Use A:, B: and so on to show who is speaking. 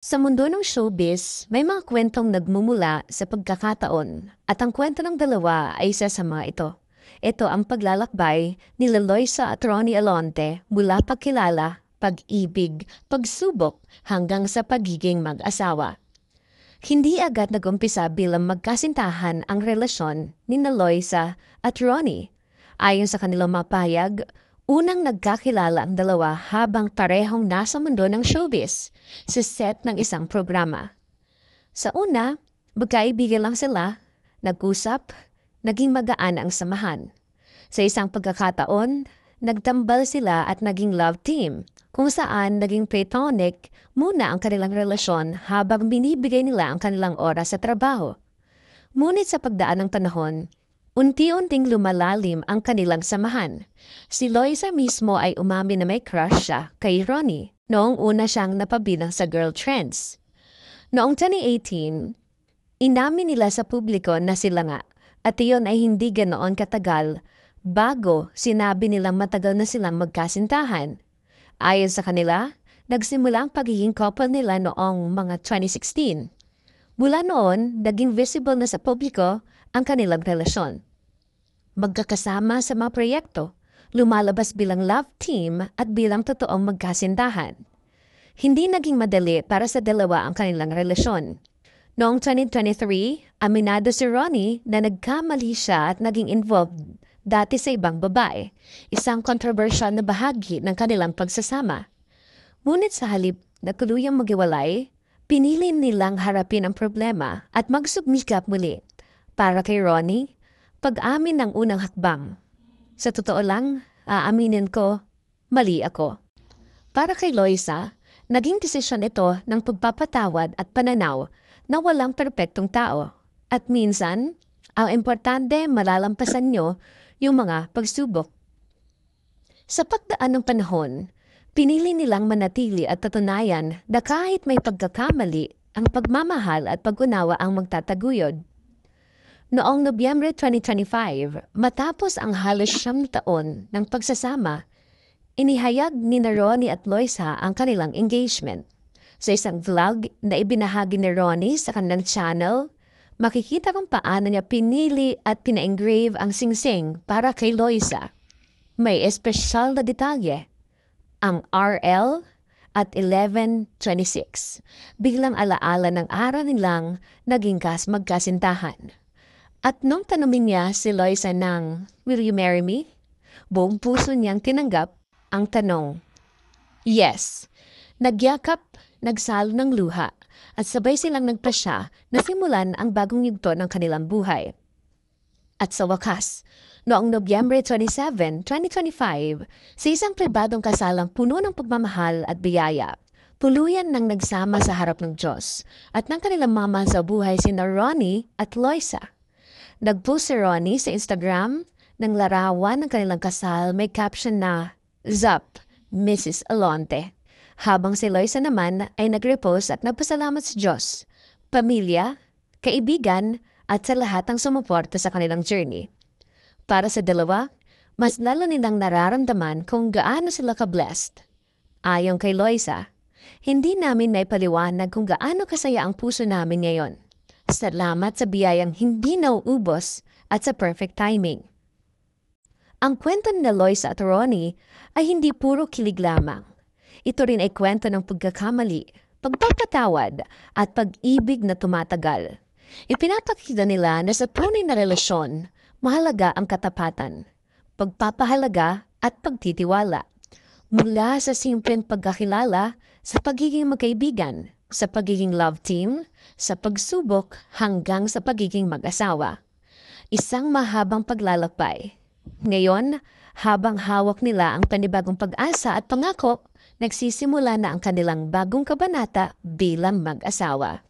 A: Sa mundo ng showbiz, may mga kwentong nagmumula sa pagkakataon at ang kwento ng dalawa ay isa sa mga ito. Ito ang paglalakbay ni Loisa at Ronnie Alonte mula pagkilala, pag-ibig, pagsubok hanggang sa pagiging mag-asawa. Hindi agad nagumpisa bilang magkasintahan ang relasyon ni Loisa at Ronnie. Ayon sa kanilang mapayag, unang nagkakilala ang dalawa habang parehong nasa mundo ng showbiz sa set ng isang programa. Sa una, magkaibigan lang sila, nag-usap, naging magaan ang samahan. Sa isang pagkakataon, nagtambal sila at naging love team, kung saan naging platonic muna ang kanilang relasyon habang binibigay nila ang kanilang oras sa trabaho. Ngunit sa pagdaan ng panahon, unti-unting lumalalim ang kanilang samahan. Si Loisa mismo ay umamin na may crush siya kay Ronnie noong una siyang napabilang sa girl trends. Noong 2018, inamin nila sa publiko na sila nga at iyon ay hindi ganoon katagal bago sinabi nilang matagal na silang magkasintahan. Ayon sa kanila, nagsimula ang pagiging couple nila noong mga 2016. Mula noon, naging visible na sa publiko ang kanilang relasyon. Magkakasama sa mga proyekto, lumalabas bilang love team at bilang totoong magkasintahan. Hindi naging madali para sa dalawa ang kanilang relasyon. Noong 2023, aminado si Ronnie na nagkamali siya at naging involved dati sa ibang babae, isang controversial na bahagi ng kanilang pagsasama. Ngunit sa halip na tuluyang maghiwalay, pinili nilang harapin ang problema at magsumikap muli. Para kay Ronnie, pag-amin ng unang hakbang. Sa totoo lang, aaminin ko, mali ako. Para kay Loisa, naging desisyon ito ng pagpapatawad at pananaw na walang perpektong tao. At minsan, ang importante malalampasan nyo yung mga pagsubok. Sa pagdaan ng panahon, pinili nilang manatili at patunayan na kahit may pagkakamali, ang pagmamahal at pag-unawa ang magtataguyod. Noong Nobyembre 2025, matapos ang halos 9 taon ng pagsasama, inihayag ni Ronnie at Loisa ang kanilang engagement. Sa isang vlog na ibinahagi ni Ronnie sa kanilang channel, makikita kung paano niya pinili at pina-engrave ang singsing para kay Loisa. May espesyal na detalye, ang RL at 1126, biglang alaala ng araw nilang naging magkasintahan. At nung tanungin niya si Loisa ng, "Will you marry me?" Buong puso niyang tinanggap ang tanong. Yes, nagyakap, nagsalo ng luha, at sabay silang nagpasya na simulan ang bagong yugto ng kanilang buhay. At sa wakas, noong Nobyembre 27, 2025, sa isang pribadong kasalang puno ng pagmamahal at biyaya, tuluyan nang nagsama sa harap ng Diyos at ng kanilang mama sa buhay sina Ronnie at Loisa. Nag-post si Ronnie sa Instagram ng larawan ng kanilang kasal may caption na, "Zup, Mrs. Alonte." Habang si Loisa naman ay nag-repost at nagpasalamat sa Diyos, pamilya, kaibigan at sa lahat ng sumuporta sa kanilang journey. Para sa dalawa, mas lalo nilang nararamdaman kung gaano sila ka-blessed. Ayon kay Loisa, "Hindi namin naipaliwanag kung gaano kasaya ang puso namin ngayon. Salamat sa biyayang hindi nauubos at sa perfect timing." Ang kwento ni Loisa at Ronnie ay hindi puro kilig lamang. Ito rin ay kwento ng pagkakamali, pagpapatawad at pag-ibig na tumatagal. Ipinapakita nila na sa tunay na relasyon, mahalaga ang katapatan, pagpapahalaga at pagtitiwala. Mula sa simpleng pagkakilala, sa pagiging magkaibigan, sa pagiging love team, sa pagsubok hanggang sa pagiging mag-asawa. Isang mahabang paglalakbay. Ngayon, habang hawak nila ang panibagong pag-asa at pangako, nagsisimula na ang kanilang bagong kabanata bilang mag-asawa.